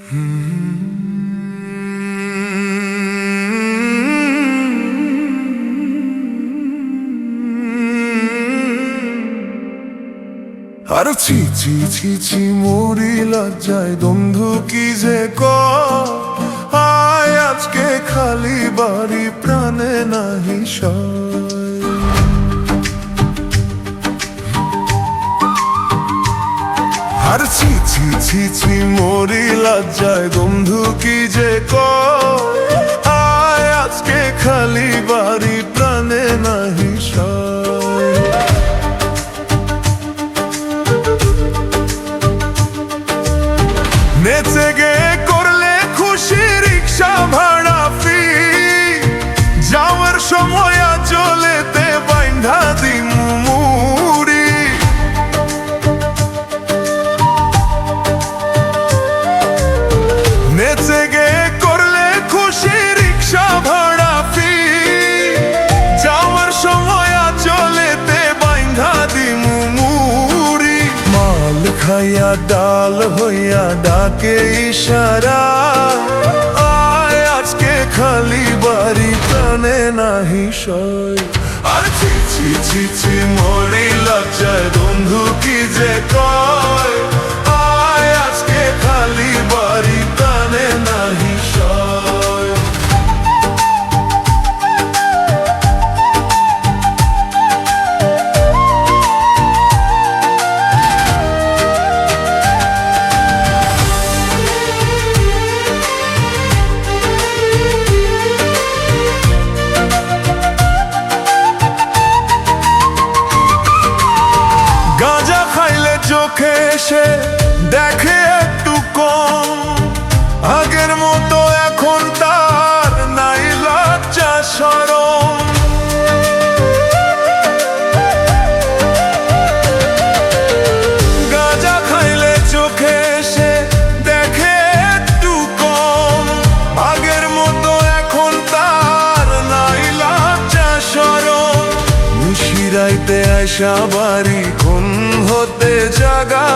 আর ছি ছি ছি ছি মরি লজ্জায় বন্ধু কি যে আয় আজকে খালি বাড়ি প্রাণে নাহি সয়। আর ছি ছি ছি ছি মরি লজ্জায় বন্ধু কি যে আয় আজকে খালি বাড়ি প্রাণে নাহি সয়। নেচে গে করলে খুশি রিক্সা ভাড়া ফি যাওয়ার সময় চলেতে বাইন্ধা দিমু মুড়ি। নেচে গে করলে খুশি রিক্সা ভাড়া ফি যাওয়ার সময় চলেতে বাইন্ধা দিমু মুড়ি। মাল খাইয়া ডাল হইয়া ডাকে ইশারা আয় আজকে খালি বাড়ি প্রাণে নাহি সয়। আর ছি ছি ছি ছি মরি লজ্জায় বন্ধু কি যে কয় আয় আজকে খালি বাড়ি প্রাণে নাহি সয়। গাঁজা খাইলে চোখে এসে দেখে একটু কম, আগের মতো এখন তার নাই লজ্জা শরম। গাঁজা খাইলে চোখে এসে দেখে একটু কম, আগের মতো এখন তার নাই লজ্জা শরম। নিশিরাইতে আয়সা বাড়ি কোন হতে জাগা